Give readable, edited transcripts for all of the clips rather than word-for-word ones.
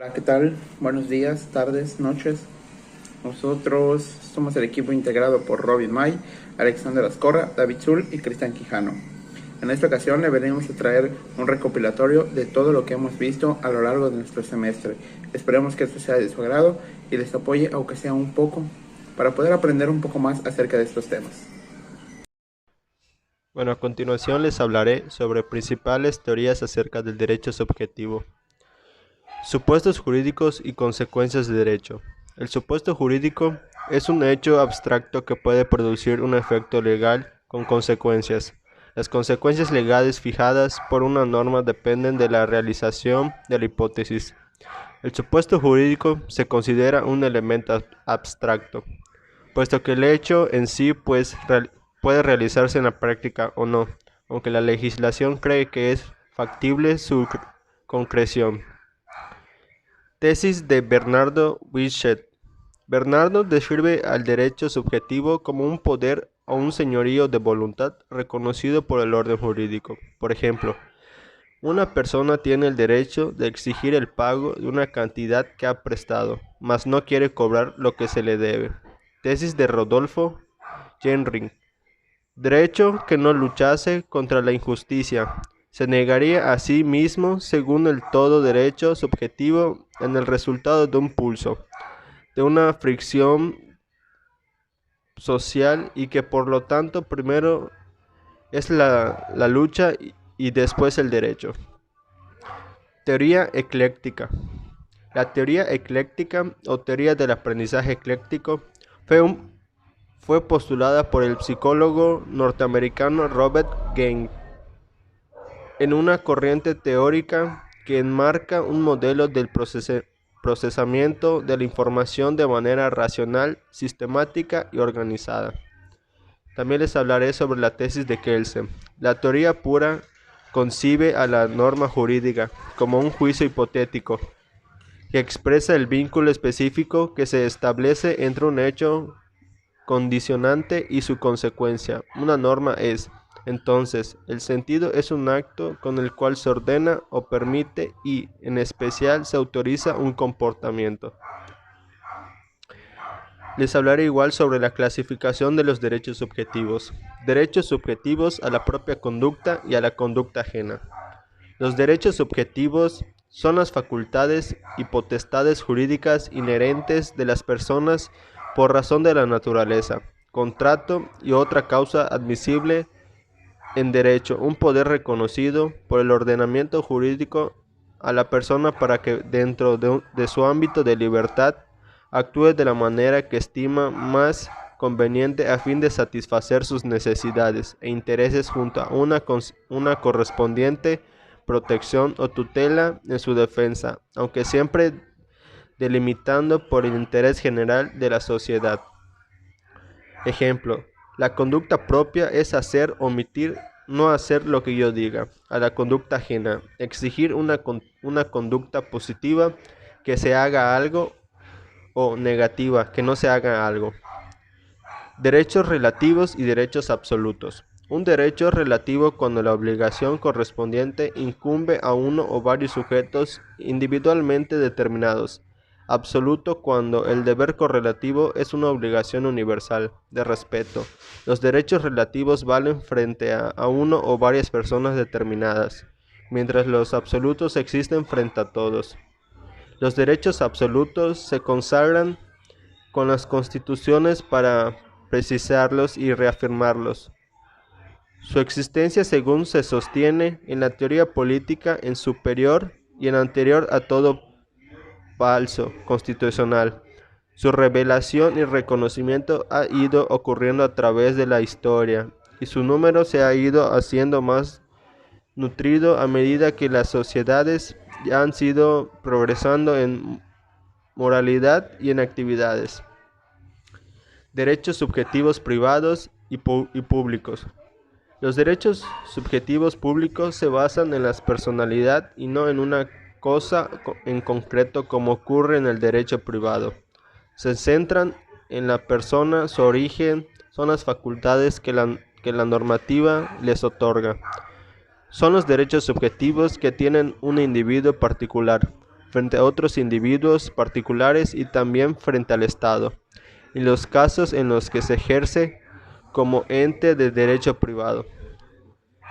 Hola, ¿qué tal? Buenos días, tardes, noches. Nosotros somos el equipo integrado por Robin May, Alexander Ascorra, David Zul y Cristian Quijano. En esta ocasión le venimos a traer un recopilatorio de todo lo que hemos visto a lo largo de nuestro semestre. Esperemos que esto sea de su agrado y les apoye, aunque sea un poco, para poder aprender un poco más acerca de estos temas. Bueno, a continuación les hablaré sobre principales teorías acerca del derecho subjetivo. Supuestos jurídicos y consecuencias de derecho. El supuesto jurídico es un hecho abstracto que puede producir un efecto legal con consecuencias. Las consecuencias legales fijadas por una norma dependen de la realización de la hipótesis. El supuesto jurídico se considera un elemento abstracto, puesto que el hecho en sí puede realizarse en la práctica o no, aunque la legislación cree que es factible su concreción. Tesis de Bernardo Wichet. Bernardo describe al derecho subjetivo como un poder o un señorío de voluntad reconocido por el orden jurídico. Por ejemplo, una persona tiene el derecho de exigir el pago de una cantidad que ha prestado, mas no quiere cobrar lo que se le debe. Tesis de Rodolfo Jenring. Derecho que no luchase contra la injusticia. Se negaría a sí mismo según el todo derecho subjetivo en el resultado de un pulso, de una fricción social y que por lo tanto primero es la lucha y después el derecho. Teoría ecléctica. La teoría ecléctica o teoría del aprendizaje ecléctico fue postulada por el psicólogo norteamericano Robert Gang en una corriente teórica que enmarca un modelo del procesamiento de la información de manera racional, sistemática y organizada. También les hablaré sobre la tesis de Kelsen. La teoría pura concibe a la norma jurídica como un juicio hipotético que expresa el vínculo específico que se establece entre un hecho condicionante y su consecuencia. Una norma es, entonces, el sentido es un acto con el cual se ordena o permite y, en especial, se autoriza un comportamiento. Les hablaré igual sobre la clasificación de los derechos subjetivos. Derechos subjetivos a la propia conducta y a la conducta ajena. Los derechos subjetivos son las facultades y potestades jurídicas inherentes de las personas por razón de la naturaleza, contrato y otra causa admisible en derecho, un poder reconocido por el ordenamiento jurídico a la persona para que dentro de su ámbito de libertad actúe de la manera que estima más conveniente a fin de satisfacer sus necesidades e intereses junto a una correspondiente protección o tutela en su defensa, aunque siempre delimitando por el interés general de la sociedad. Ejemplo, la conducta propia es hacer, omitir, no hacer lo que yo diga. A la conducta ajena, exigir una conducta positiva, que se haga algo, o negativa, que no se haga algo. Derechos relativos y derechos absolutos. Un derecho relativo cuando la obligación correspondiente incumbe a uno o varios sujetos individualmente determinados. Absoluto cuando el deber correlativo es una obligación universal de respeto. Los derechos relativos valen frente a uno o varias personas determinadas, mientras los absolutos existen frente a todos. Los derechos absolutos se consagran con las constituciones para precisarlos y reafirmarlos. Su existencia, según se sostiene en la teoría política, en superior y en anterior a todo falso constitucional. Su revelación y reconocimiento ha ido ocurriendo a través de la historia y su número se ha ido haciendo más nutrido a medida que las sociedades ya han sido progresando en moralidad y en actividades. Derechos subjetivos privados y públicos. Los derechos subjetivos públicos se basan en la personalidad y no en una cosa en concreto como ocurre en el derecho privado. Se centran en la persona, su origen, son las facultades que la normativa les otorga. Son los derechos subjetivos que tienen un individuo particular. frente a otros individuos particulares y también frente al Estado, en los casos en los que se ejerce como ente de derecho privado.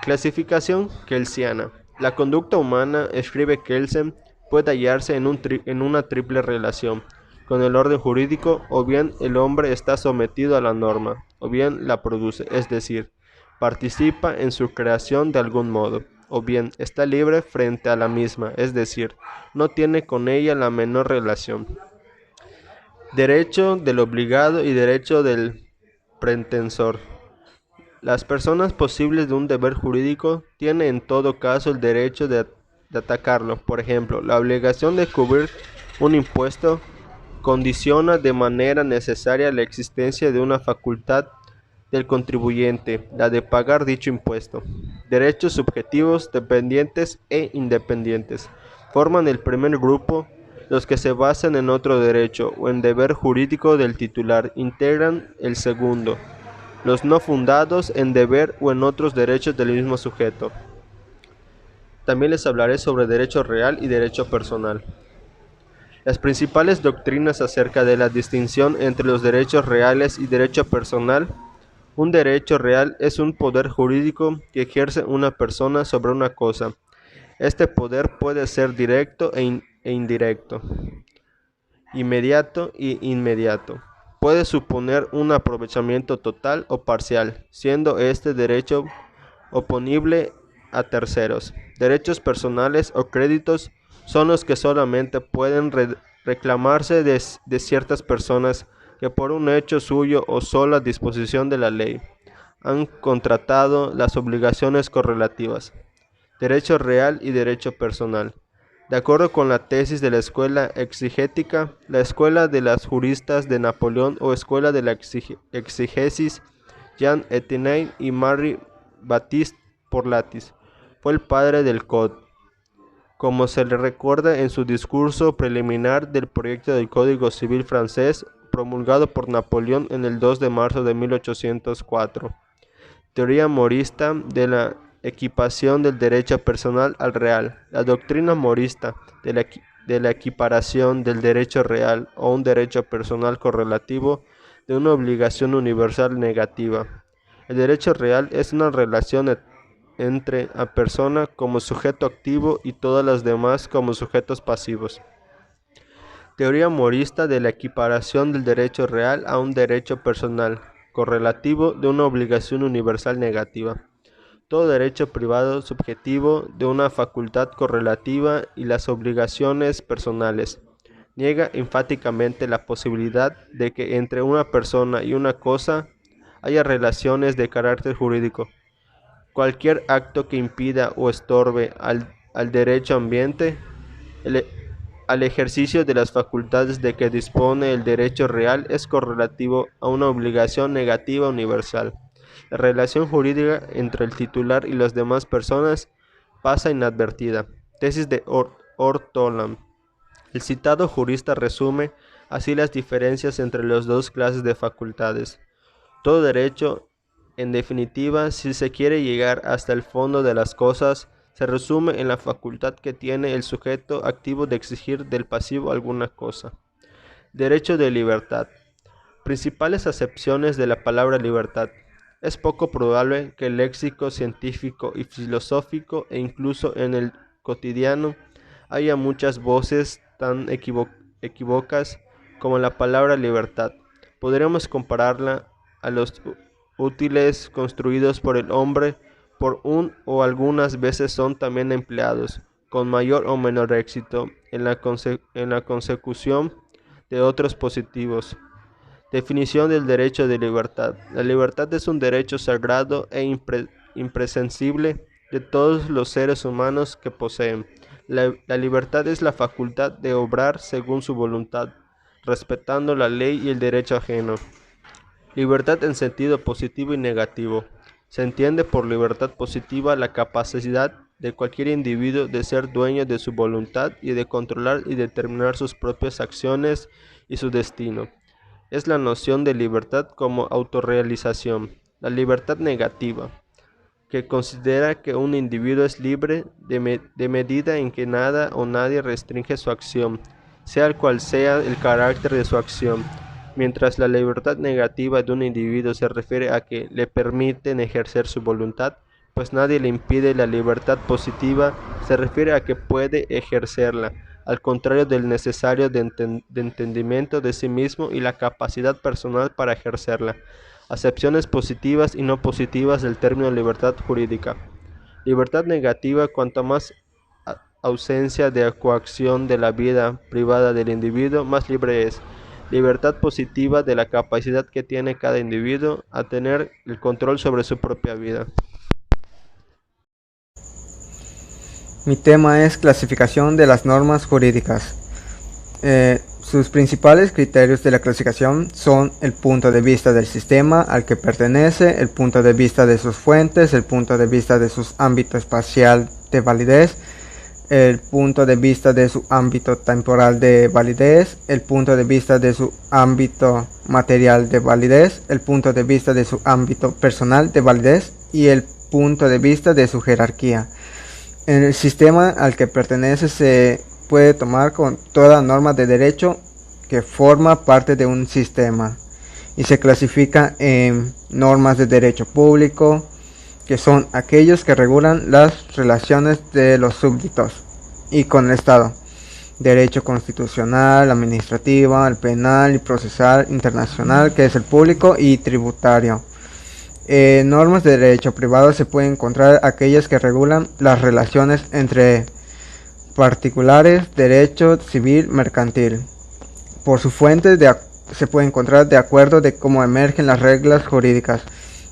Clasificación kelsiana. La conducta humana, escribe Kelsen, puede hallarse en una triple relación con el orden jurídico, o bien el hombre está sometido a la norma, o bien la produce, es decir, participa en su creación de algún modo, o bien está libre frente a la misma, es decir, no tiene con ella la menor relación. Derecho del obligado y derecho del pretensor. Las personas posibles de un deber jurídico tienen en todo caso el derecho de atacarlo. Por ejemplo, la obligación de cubrir un impuesto condiciona de manera necesaria la existencia de una facultad del contribuyente, la de pagar dicho impuesto. Derechos subjetivos, dependientes e independientes forman el primer grupo. Los que se basan en otro derecho o en deber jurídico del titular integran el segundo. Los no fundados en deber o en otros derechos del mismo sujeto. También les hablaré sobre derecho real y derecho personal. Las principales doctrinas acerca de la distinción entre los derechos reales y derecho personal. Un derecho real es un poder jurídico que ejerce una persona sobre una cosa. Este poder puede ser directo e indirecto, inmediato e inmediato. Puede suponer un aprovechamiento total o parcial, siendo este derecho oponible a terceros. Derechos personales o créditos son los que solamente pueden reclamarse de ciertas personas que por un hecho suyo o sola disposición de la ley han contratado las obligaciones correlativas. Derecho real y derecho personal. De acuerdo con la tesis de la escuela exegética, la escuela de las juristas de Napoleón o escuela de la exegesis, Jean Etienne y Marie Baptiste Porlatis, fue el padre del Code, como se le recuerda en su discurso preliminar del proyecto del Código Civil francés, promulgado por Napoleón en el 2 de marzo de 1804. Teoría morista de la equiparación del derecho personal al real. La doctrina morista de la equiparación del derecho real o un derecho personal correlativo de una obligación universal negativa. El derecho real es una relación entre la persona como sujeto activo y todas las demás como sujetos pasivos. Teoría morista de la equiparación del derecho real a un derecho personal correlativo de una obligación universal negativa. Todo derecho privado subjetivo de una facultad correlativa y las obligaciones personales. Niega enfáticamente la posibilidad de que entre una persona y una cosa haya relaciones de carácter jurídico. Cualquier acto que impida o estorbe al derecho ambiente, al ejercicio de las facultades de que dispone el derecho real es correlativo a una obligación negativa universal. La relación jurídica entre el titular y las demás personas pasa inadvertida. Tesis de Ortolan. El citado jurista resume así las diferencias entre las dos clases de facultades. Todo derecho, en definitiva, si se quiere llegar hasta el fondo de las cosas, se resume en la facultad que tiene el sujeto activo de exigir del pasivo alguna cosa. Derecho de libertad. Principales acepciones de la palabra libertad. Es poco probable que el léxico científico y filosófico e incluso en el cotidiano haya muchas voces tan equívocas como la palabra libertad. Podríamos compararla a los útiles construidos por el hombre por un o algunas veces son también empleados, con mayor o menor éxito, en la consecución de otros positivos. Definición del derecho de libertad. La libertad es un derecho sagrado e imprescindible de todos los seres humanos que poseen. La libertad es la facultad de obrar según su voluntad, respetando la ley y el derecho ajeno. Libertad en sentido positivo y negativo. Se entiende por libertad positiva la capacidad de cualquier individuo de ser dueño de su voluntad y de controlar y determinar sus propias acciones y su destino. Es la noción de libertad como autorrealización. La libertad negativa. que considera que un individuo es libre de medida en que nada o nadie restringe su acción, sea cual sea el carácter de su acción, mientras la libertad negativa de un individuo se refiere a que le permiten ejercer su voluntad, pues nadie le impide. La libertad positiva se refiere a que puede ejercerla, al contrario del necesario de entendimiento de sí mismo y la capacidad personal para ejercerla. Acepciones positivas y no positivas del término libertad jurídica. Libertad negativa: cuanto más ausencia de coacción de la vida privada del individuo, más libre es. Libertad positiva: de la capacidad que tiene cada individuo a tener el control sobre su propia vida. Mi tema es clasificación de las normas jurídicas. Sus principales criterios de la clasificación son el punto de vista del sistema al que pertenece, el punto de vista de sus fuentes, el punto de vista de su ámbito espacial de validez, el punto de vista de su ámbito temporal de validez, el punto de vista de su ámbito material de validez, el punto de vista de su ámbito personal de validez y el punto de vista de su jerarquía. En el sistema al que pertenece se puede tomar con toda norma de derecho que forma parte de un sistema y se clasifica en normas de derecho público, que son aquellos que regulan las relaciones de los súbditos y con el Estado, derecho constitucional, administrativo, el penal y procesal internacional, que es el público, y tributario. Normas de derecho privado se pueden encontrar aquellas que regulan las relaciones entre particulares, derecho civil, mercantil. Por su fuente se puede encontrar de acuerdo de cómo emergen las reglas jurídicas.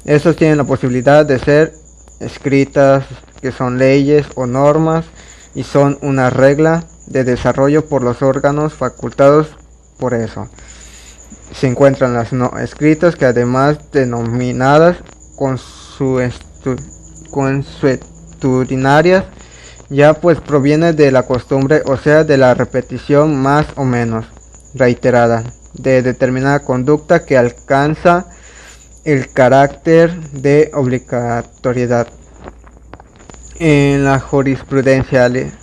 Estos tienen la posibilidad de ser escritas, que son leyes o normas, y son una regla de desarrollo por los órganos facultados por eso. Se encuentran las no escritas, que además denominadas consuetudinarias, ya pues proviene de la costumbre, o sea de la repetición más o menos reiterada de determinada conducta que alcanza el carácter de obligatoriedad. En las jurisprudenciales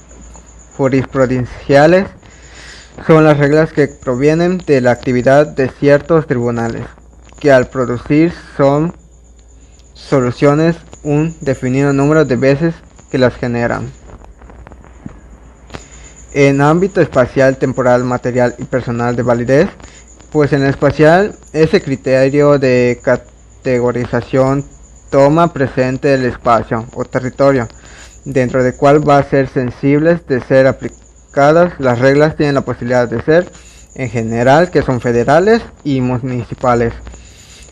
son las reglas que provienen de la actividad de ciertos tribunales, que al producir son soluciones un definido número de veces que las generan. En ámbito espacial, temporal, material y personal de validez, pues en el espacial ese criterio de categorización toma presente el espacio o territorio, dentro del cual va a ser sensibles de ser aplicadas. Las reglas tienen la posibilidad de ser, en general, que son federales y municipales.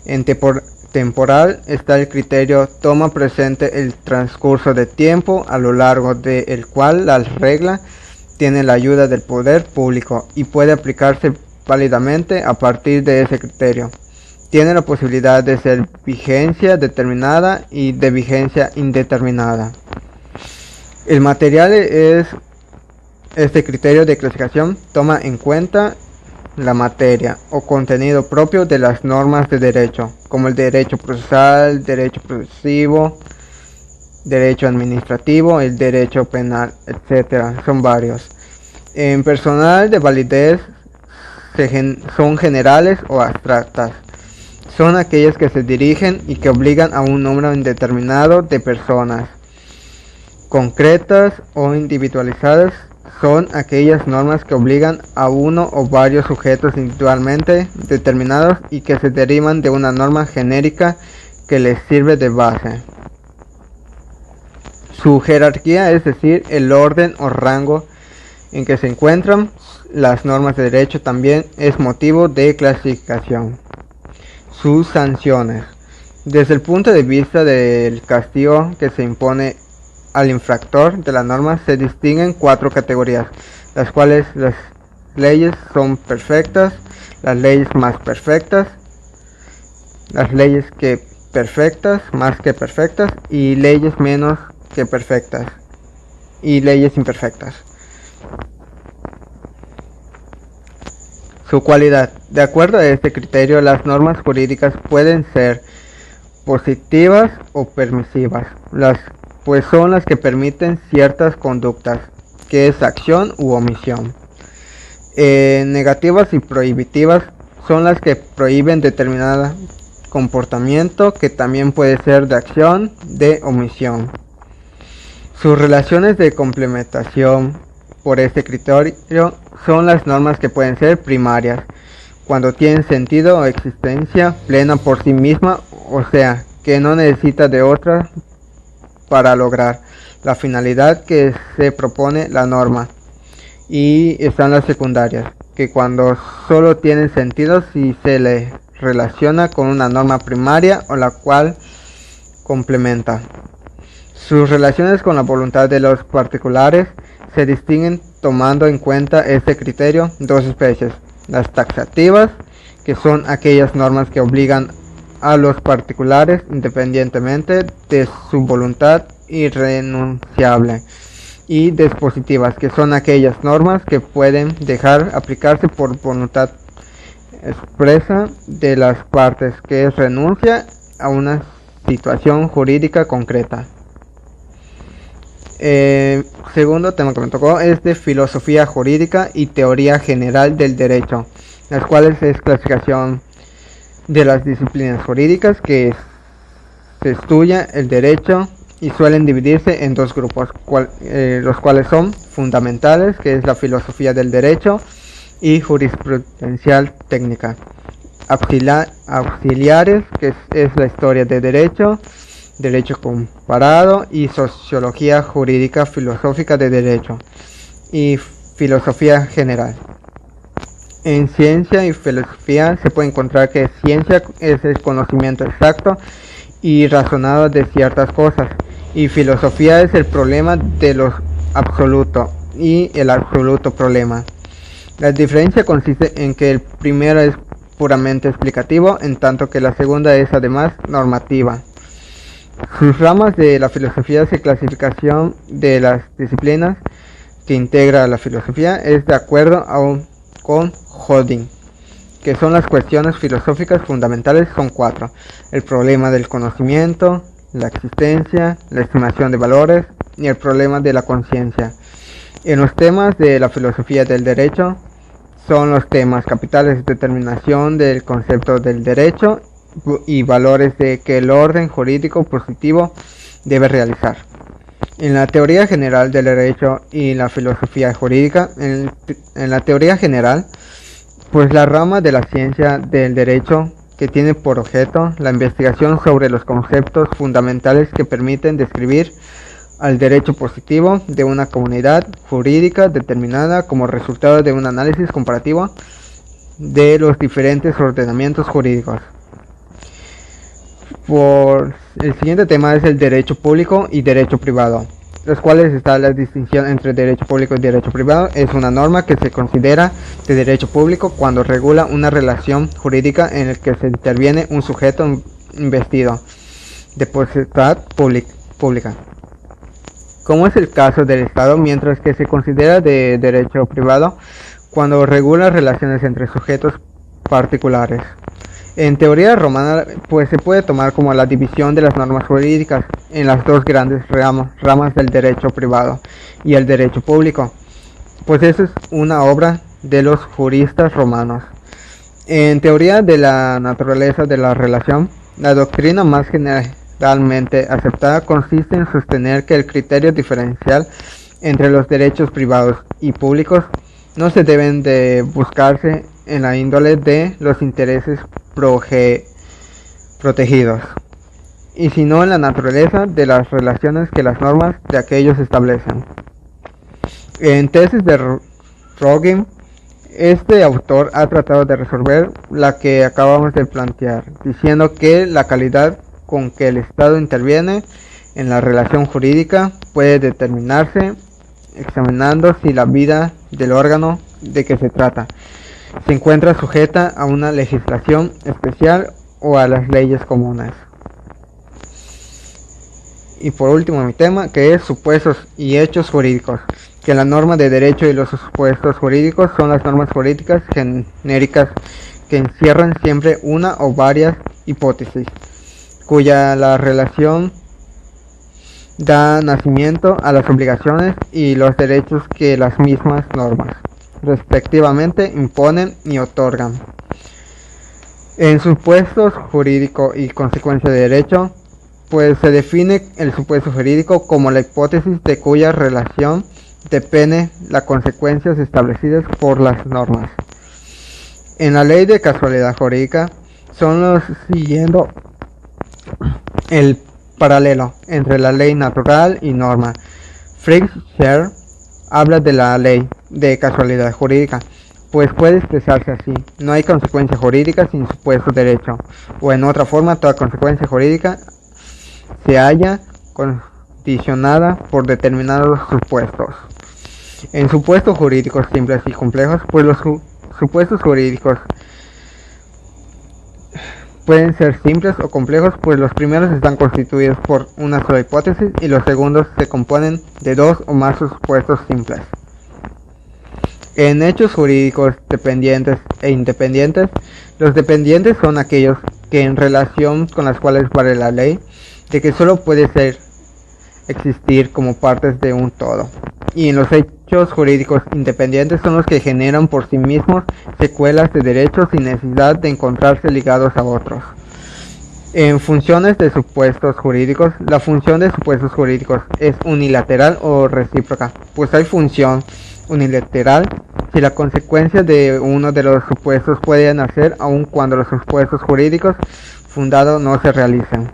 En temporal está el criterio toma presente el transcurso de tiempo a lo largo del cual la regla tiene la ayuda del poder público y puede aplicarse válidamente a partir de ese criterio. Tiene la posibilidad de ser vigencia determinada y de vigencia indeterminada. El material es este criterio de clasificación toma en cuenta la materia o contenido propio de las normas de derecho, como el derecho procesal, derecho procesivo, derecho administrativo, el derecho penal, etc. Son varios. En personal de validez son generales o abstractas. Son aquellas que se dirigen y que obligan a un número indeterminado de personas. Concretas o individualizadas son aquellas normas que obligan a uno o varios sujetos individualmente determinados y que se derivan de una norma genérica que les sirve de base. Su jerarquía, es decir, el orden o rango en que se encuentran las normas de derecho, también es motivo de clasificación. Sus sanciones. Desde el punto de vista del castigo que se impone al infractor de la norma, se distinguen 4 categorías, las cuales las leyes son perfectas, las leyes más perfectas, las leyes que perfectas, más que perfectas, y leyes menos que perfectas, y leyes imperfectas. Su cualidad. De acuerdo a este criterio, las normas jurídicas pueden ser positivas o permisivas, pues son las que permiten ciertas conductas, que es acción u omisión. Negativas y prohibitivas son las que prohíben determinado comportamiento, que también puede ser de acción, de omisión. Sus relaciones de complementación por este criterio son las normas que pueden ser primarias, cuando tienen sentido o existencia plena por sí misma, o sea, que no necesita de otra para lograr la finalidad que se propone la norma. Y están las secundarias, que cuando solo tienen sentido si se le relaciona con una norma primaria o la cual complementa. Sus relaciones con la voluntad de los particulares se distinguen tomando en cuenta este criterio dos especies: las taxativas, que son aquellas normas que obligan a los particulares independientemente de su voluntad irrenunciable, y dispositivas, que son aquellas normas que pueden dejar aplicarse por voluntad expresa de las partes, que es renuncia a una situación jurídica concreta. Segundo tema que me tocó es de filosofía jurídica y teoría general del derecho, las cuales es clasificación de las disciplinas jurídicas que se estudia el derecho, y suelen dividirse en dos grupos, los cuales son fundamentales, que es la filosofía del derecho, y jurisprudencial técnica. Auxiliares, que es la historia de derecho, derecho comparado, y sociología jurídica filosófica de derecho, y filosofía general. En ciencia y filosofía se puede encontrar que ciencia es el conocimiento exacto y razonado de ciertas cosas, y filosofía es el problema de lo absoluto y el absoluto problema. La diferencia consiste en que el primero es puramente explicativo, en tanto que la segunda es además normativa. Sus ramas de la filosofía de clasificación de las disciplinas que integra la filosofía es de acuerdo con Hodin, que son las cuestiones filosóficas fundamentales, son 4: el problema del conocimiento, la existencia, la estimación de valores y el problema de la conciencia. En los temas de la filosofía del derecho son los temas capitales: determinación del concepto del derecho y valores de que el orden jurídico positivo debe realizar. En la teoría general del derecho y la filosofía jurídica, en la teoría general, pues la rama de la ciencia del derecho que tiene por objeto la investigación sobre los conceptos fundamentales que permiten describir al derecho positivo de una comunidad jurídica determinada como resultado de un análisis comparativo de los diferentes ordenamientos jurídicos. El siguiente tema es el derecho público y derecho privado, los cuales está la distinción entre derecho público y derecho privado. Es una norma que se considera de derecho público cuando regula una relación jurídica en la que se interviene un sujeto investido de potestad pública, como es el caso del Estado, mientras que se considera de derecho privado cuando regula relaciones entre sujetos particulares. En teoría romana, pues se puede tomar como la división de las normas jurídicas en las dos grandes ramas del derecho privado y el derecho público, pues eso es una obra de los juristas romanos. En teoría de la naturaleza de la relación, la doctrina más generalmente aceptada consiste en sostener que el criterio diferencial entre los derechos privados y públicos no se deben de buscarse en la índole de los intereses protegidos, y sino en la naturaleza de las relaciones que las normas de aquellos establecen. En tesis de Rogin, este autor ha tratado de resolver la que acabamos de plantear, diciendo que la calidad con que el Estado interviene en la relación jurídica puede determinarse examinando si la vida del órgano de que se trata se encuentra sujeta a una legislación especial o a las leyes comunes. Y por último mi tema, que es supuestos y hechos jurídicos, que la norma de derecho y los supuestos jurídicos son las normas jurídicas genéricas que encierran siempre una o varias hipótesis cuya la relación da nacimiento a las obligaciones y los derechos que las mismas normas, respectivamente, imponen y otorgan. En supuestos jurídico y consecuencia de derecho, pues se define el supuesto jurídico como la hipótesis de cuya relación dependen las consecuencias establecidas por las normas. En la ley de casualidad jurídica son los siguiendo el paralelo entre la ley natural y norma. Frick-Scher habla de la ley de casualidad jurídica, pues puede expresarse así: no hay consecuencia jurídica sin supuesto derecho, o en otra forma, toda consecuencia jurídica se halla condicionada por determinados supuestos. En supuestos jurídicos simples y complejos, pues los supuestos jurídicos pueden ser simples o complejos, pues los primeros están constituidos por una sola hipótesis y los segundos se componen de dos o más supuestos simples. En hechos jurídicos dependientes e independientes, los dependientes son aquellos que en relación con las cuales vale la ley de que solo puede existir como partes de un todo. Y en los hechos jurídicos independientes son los que generan por sí mismos secuelas de derechos sin necesidad de encontrarse ligados a otros. En funciones de supuestos jurídicos, la función de supuestos jurídicos es unilateral o recíproca, pues hay función unilateral si la consecuencia de uno de los supuestos puede nacer aun cuando los supuestos jurídicos fundados no se realicen.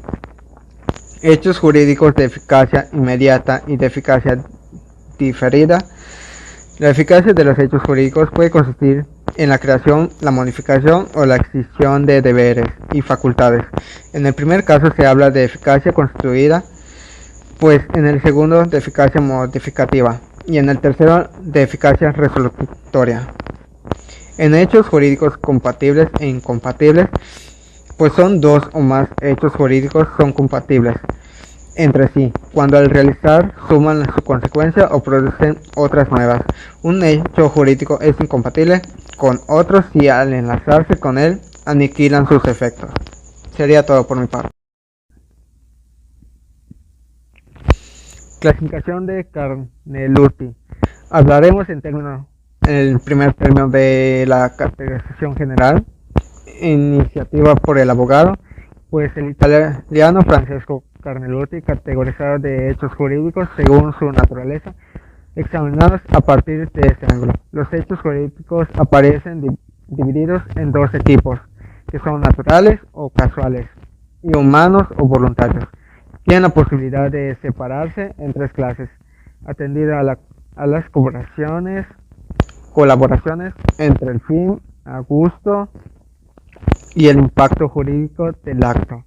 Hechos jurídicos de eficacia inmediata y de eficacia diferida. La eficacia de los hechos jurídicos puede consistir en la creación, la modificación o la extinción de deberes y facultades. En el primer caso se habla de eficacia constituida, pues en el segundo de eficacia modificativa y en el tercero de eficacia resolutoria. En hechos jurídicos compatibles e incompatibles, pues son dos o más hechos jurídicos son compatibles entre sí, cuando al realizar suman su consecuencia o producen otras nuevas. Un hecho jurídico es incompatible con otro si al enlazarse con él aniquilan sus efectos. Sería todo por mi parte. Clasificación de Carneluti. Hablaremos en el primer término de la categorización general, iniciativa por el abogado, pues el italiano Francesco Carneluti categorizado de hechos jurídicos según su naturaleza, examinados a partir de este ángulo. Los hechos jurídicos aparecen divididos en dos tipos, que son naturales o casuales, y humanos o voluntarios. Tienen la posibilidad de separarse en tres clases, atendida a las colaboraciones entre el fin, a gusto y el impacto jurídico del acto.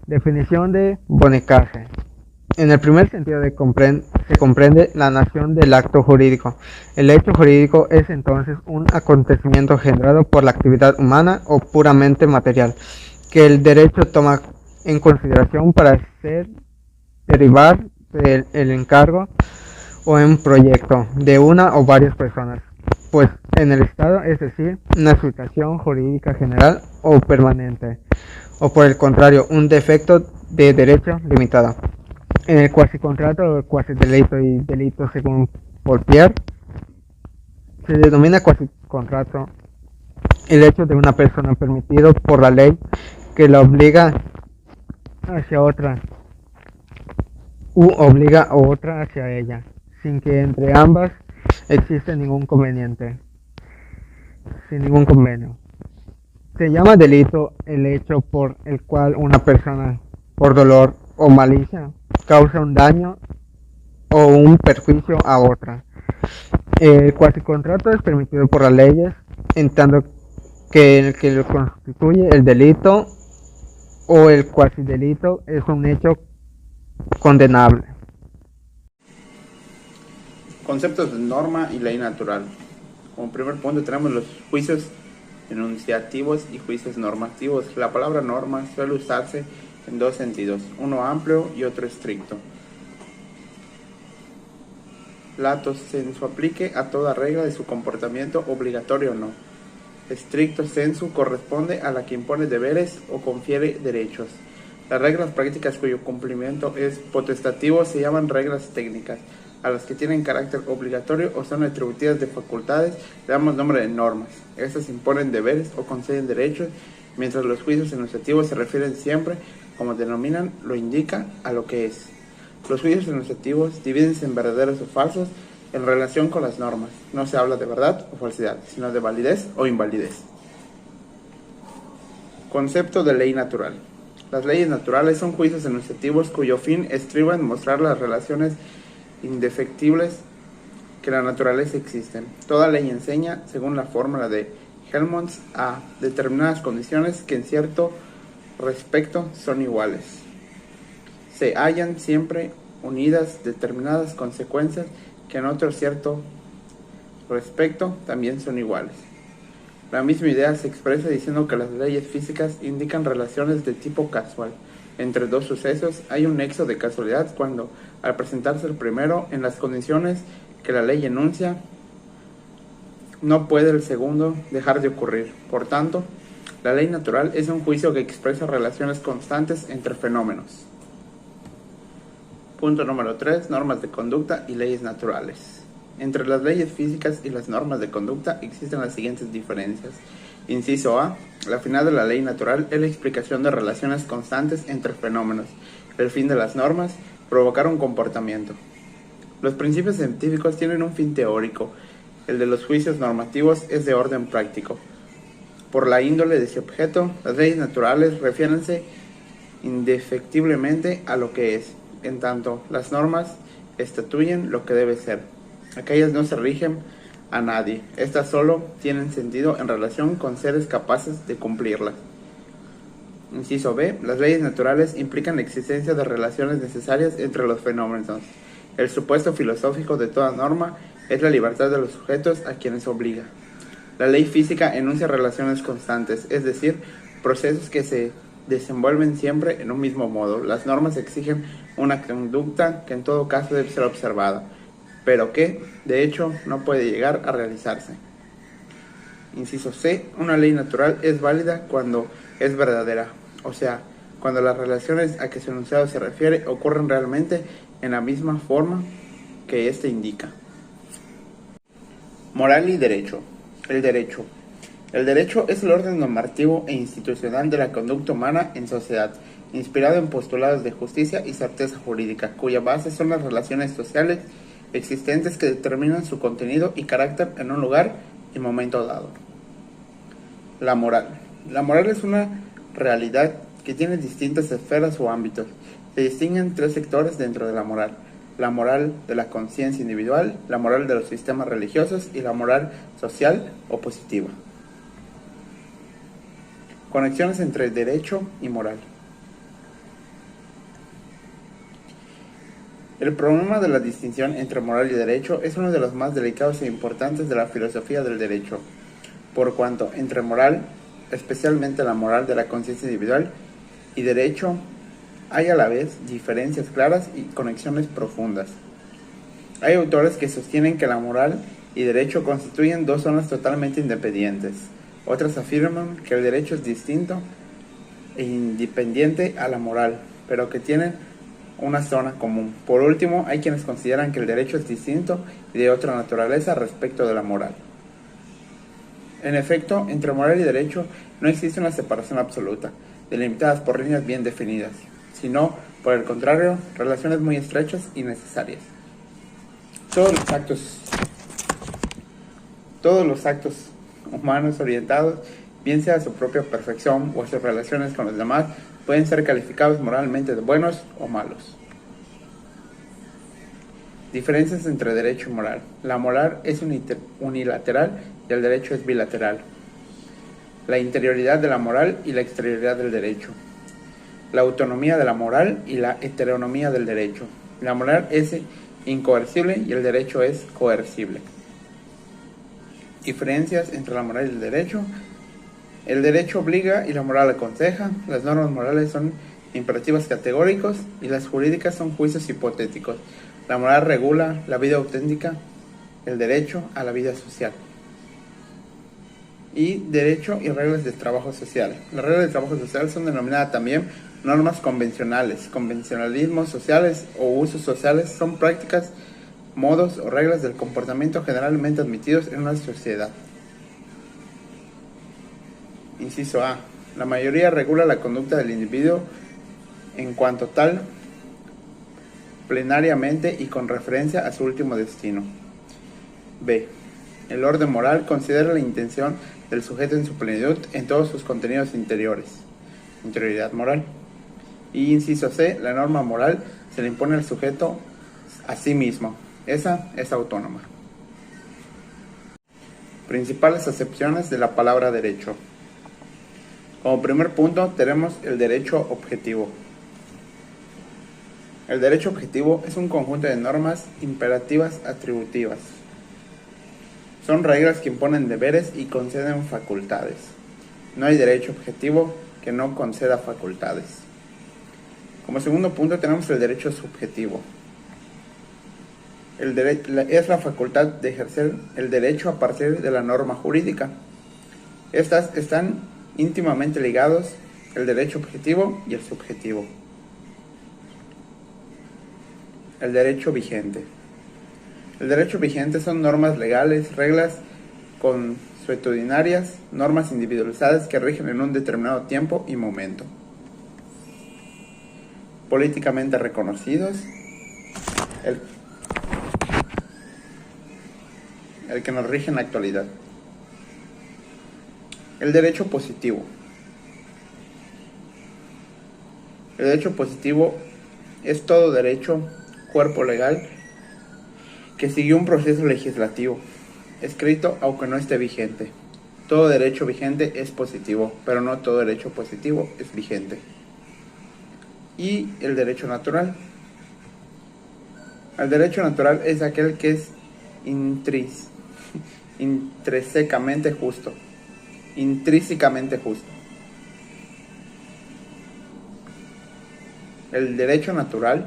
Definición de Bonecase. En el primer sentido se comprende la noción del acto jurídico. El hecho jurídico es entonces un acontecimiento generado por la actividad humana o puramente material, que el derecho toma en consideración para derivar del encargo o en proyecto de una o varias personas, pues en el Estado, es decir, una situación jurídica general o permanente, o por el contrario, un defecto de derecho limitado. En el cuasicontrato, cuasidelito y delito según Paul Pierre, se denomina cuasicontrato el hecho de una persona permitido por la ley que la obliga hacia otra u obliga a otra hacia ella, sin que entre ambas exista ningún conveniente, sin ningún convenio. Se llama delito el hecho por el cual una persona, por dolor o malicia, causa un daño o un perjuicio a otra. El cuasicontrato es permitido por las leyes, en tanto que el que lo constituye el delito o el cuasidelito es un hecho condenable. Conceptos de norma y ley natural. Como primer punto tenemos los juicios enunciativos y juicios normativos. La palabra norma suele usarse en dos sentidos, uno amplio y otro estricto. Lato sensu aplique a toda regla de su comportamiento obligatorio o no. Stricto sensu corresponde a la que impone deberes o confiere derechos. Las reglas prácticas cuyo cumplimiento es potestativo se llaman reglas técnicas. A las que tienen carácter obligatorio o son atributivas de facultades le damos nombre de normas. Estas imponen deberes o conceden derechos, mientras los juicios enunciativos se refieren siempre, como denominan, lo indica, a lo que es. Los juicios enunciativos divídense en verdaderos o falsos en relación con las normas. No se habla de verdad o falsidad, sino de validez o invalidez. Concepto de ley natural. Las leyes naturales son juicios enunciativos cuyo fin estriba en mostrar las relaciones indefectibles que en la naturaleza existen. Toda ley enseña, según la fórmula de Helmholtz, a determinadas condiciones que en cierto respecto son iguales. Se hallan siempre unidas determinadas consecuencias que en otro cierto respecto también son iguales. La misma idea se expresa diciendo que las leyes físicas indican relaciones de tipo casual. Entre dos sucesos hay un nexo de casualidad cuando, al presentarse el primero en las condiciones que la ley enuncia, no puede el segundo dejar de ocurrir. Por tanto, la ley natural es un juicio que expresa relaciones constantes entre fenómenos. Punto número 3. Normas de conducta y leyes naturales. Entre las leyes físicas y las normas de conducta existen las siguientes diferencias. Inciso A. La finalidad de la ley natural es la explicación de relaciones constantes entre fenómenos. El fin de las normas, provocar un comportamiento. Los principios científicos tienen un fin teórico. El de los juicios normativos es de orden práctico. Por la índole de ese objeto, las leyes naturales refiérense indefectiblemente a lo que es, en tanto las normas estatuyen lo que debe ser. Aquellas no se rigen a nadie, estas solo tienen sentido en relación con seres capaces de cumplirlas. Inciso B. Las leyes naturales implican la existencia de relaciones necesarias entre los fenómenos. El supuesto filosófico de toda norma es la libertad de los sujetos a quienes obliga. La ley física enuncia relaciones constantes, es decir, procesos que se desenvuelven siempre en un mismo modo. Las normas exigen una conducta que en todo caso debe ser observada, pero que, de hecho, no puede llegar a realizarse. Inciso C. Una ley natural es válida cuando es verdadera, o sea, cuando las relaciones a que su enunciado se refiere ocurren realmente en la misma forma que éste indica. Moral y derecho. El derecho. El derecho es el orden normativo e institucional de la conducta humana en sociedad, inspirado en postulados de justicia y certeza jurídica, cuya base son las relaciones sociales existentes que determinan su contenido y carácter en un lugar y momento dado. La moral. La moral es una realidad que tiene distintas esferas o ámbitos. Se distinguen tres sectores dentro de la moral: la moral de la conciencia individual, la moral de los sistemas religiosos y la moral social o positiva. Conexiones entre derecho y moral. El problema de la distinción entre moral y derecho es uno de los más delicados e importantes de la filosofía del derecho, por cuanto entre moral, especialmente la moral de la conciencia individual, y derecho hay a la vez diferencias claras y conexiones profundas. Hay autores que sostienen que la moral y derecho constituyen dos zonas totalmente independientes. Otros afirman que el derecho es distinto e independiente a la moral, pero que tienen una zona común. Por último, hay quienes consideran que el derecho es distinto y de otra naturaleza respecto de la moral. En efecto, entre moral y derecho no existe una separación absoluta, delimitadas por líneas bien definidas, sino, por el contrario, relaciones muy estrechas y necesarias. Todos los actos humanos orientados, bien sea a su propia perfección o a sus relaciones con los demás, pueden ser calificados moralmente de buenos o malos. Diferencias entre derecho y moral. La moral es unilateral y el derecho es bilateral. La interioridad de la moral y la exterioridad del derecho. La autonomía de la moral y la heteronomía del derecho. La moral es incoercible y el derecho es coercible. Diferencias entre la moral y el derecho. El derecho obliga y la moral aconseja. Las normas morales son imperativos categóricos y las jurídicas son juicios hipotéticos. La moral regula la vida auténtica, el derecho a la vida social. Y derecho y reglas de trabajo social. Las reglas de trabajo social son denominadas también Normas convencionales, convencionalismos sociales o usos sociales son prácticas, modos o reglas del comportamiento generalmente admitidos en una sociedad. Inciso A. La mayoría regula la conducta del individuo en cuanto tal, plenariamente y con referencia a su último destino. B. El orden moral considera la intención del sujeto en su plenitud en todos sus contenidos interiores. Interioridad moral. Y inciso C. La norma moral se le impone al sujeto a sí mismo. Esa es autónoma. Principales acepciones de la palabra derecho. Como primer punto tenemos el derecho objetivo. El derecho objetivo es un conjunto de normas imperativas atributivas. Son reglas que imponen deberes y conceden facultades. No hay derecho objetivo que no conceda facultades. Como segundo punto tenemos el derecho subjetivo. Es la facultad de ejercer el derecho a partir de la norma jurídica. Estas están íntimamente ligados, el derecho objetivo y el subjetivo. El derecho vigente. El derecho vigente son normas legales, reglas consuetudinarias, normas individualizadas que rigen en un determinado tiempo y momento. Políticamente reconocidos. El que nos rige en la actualidad. El derecho positivo. El derecho positivo es todo derecho, cuerpo legal, que siguió un proceso legislativo, escrito aunque no esté vigente. Todo derecho vigente es positivo, pero no todo derecho positivo es vigente. Y el derecho natural. El derecho natural es aquel que es intrínsecamente justo. El derecho natural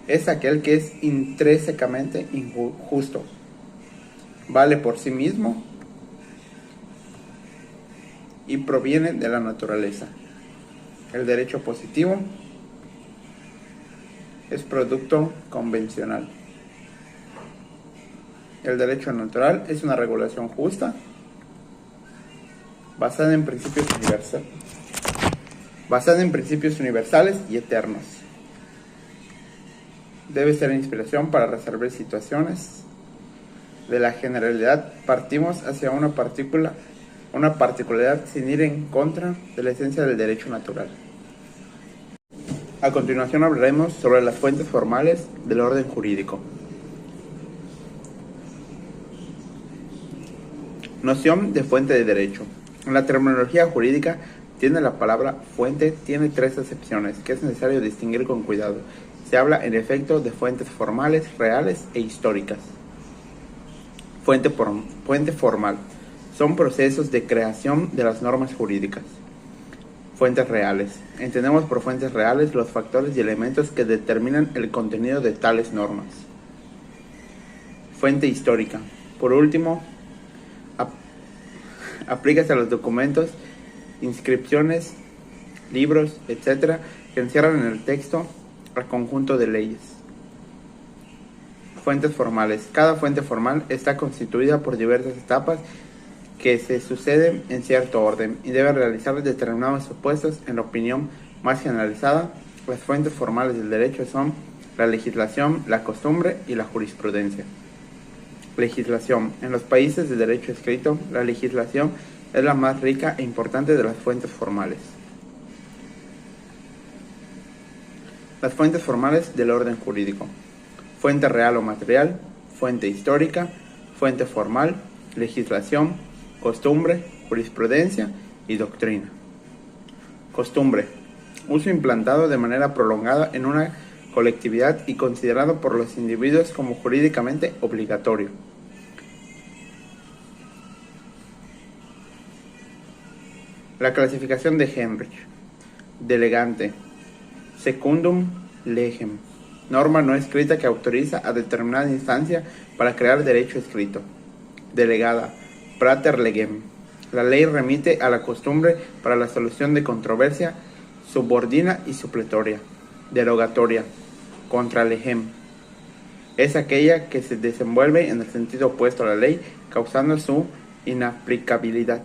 es aquel que es intrínsecamente justo. Vale por sí mismo y proviene de la naturaleza. El derecho positivo es producto convencional. El derecho natural es una regulación justa basada en principios universales y eternos. Debe ser inspiración para resolver situaciones. De la generalidad partimos hacia una particularidad sin ir en contra de la esencia del derecho natural. A continuación hablaremos sobre las fuentes formales del orden jurídico. Noción de fuente de derecho. En la terminología jurídica la palabra fuente tiene tres acepciones que es necesario distinguir con cuidado. Se habla en efecto de fuentes formales, reales e históricas. Fuente formal. Son procesos de creación de las normas jurídicas. Fuentes reales. Entendemos por fuentes reales los factores y elementos que determinan el contenido de tales normas. Fuente histórica. Por último, aplícase a los documentos, inscripciones, libros, etc., que encierran en el texto al conjunto de leyes. Fuentes formales. Cada fuente formal está constituida por diversas etapas que se suceden en cierto orden y deben realizar determinados supuestos. En la opinión más generalizada, las fuentes formales del derecho son la legislación, la costumbre y la jurisprudencia. Legislación. En los países de derecho escrito, la legislación es la más rica e importante de las fuentes formales. Las fuentes formales del orden jurídico. Fuente real o material, fuente histórica, fuente formal, legislación, costumbre, jurisprudencia y doctrina. Costumbre. Uso implantado de manera prolongada en una colectividad y considerado por los individuos como jurídicamente obligatorio. La clasificación de Henrich. Delegante. Secundum legem. Norma no escrita que autoriza a determinada instancia para crear derecho escrito. Delegada. Prater legem. La ley remite a la costumbre para la solución de controversia subordina y supletoria. Derogatoria, contra legem. Es aquella que se desenvuelve en el sentido opuesto a la ley, causando su inaplicabilidad.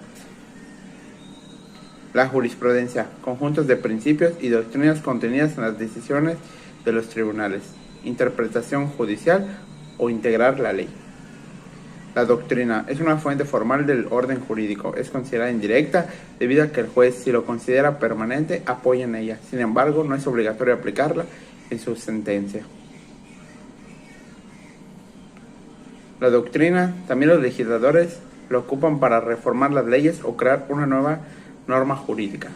La jurisprudencia, conjuntos de principios y doctrinas contenidas en las decisiones de los tribunales, interpretación judicial o integrar la ley. La doctrina es una fuente formal del orden jurídico, es considerada indirecta debido a que el juez, si lo considera permanente, apoya en ella. Sin embargo, no es obligatorio aplicarla en su sentencia. La doctrina, también los legisladores lo ocupan para reformar las leyes o crear una nueva norma jurídica.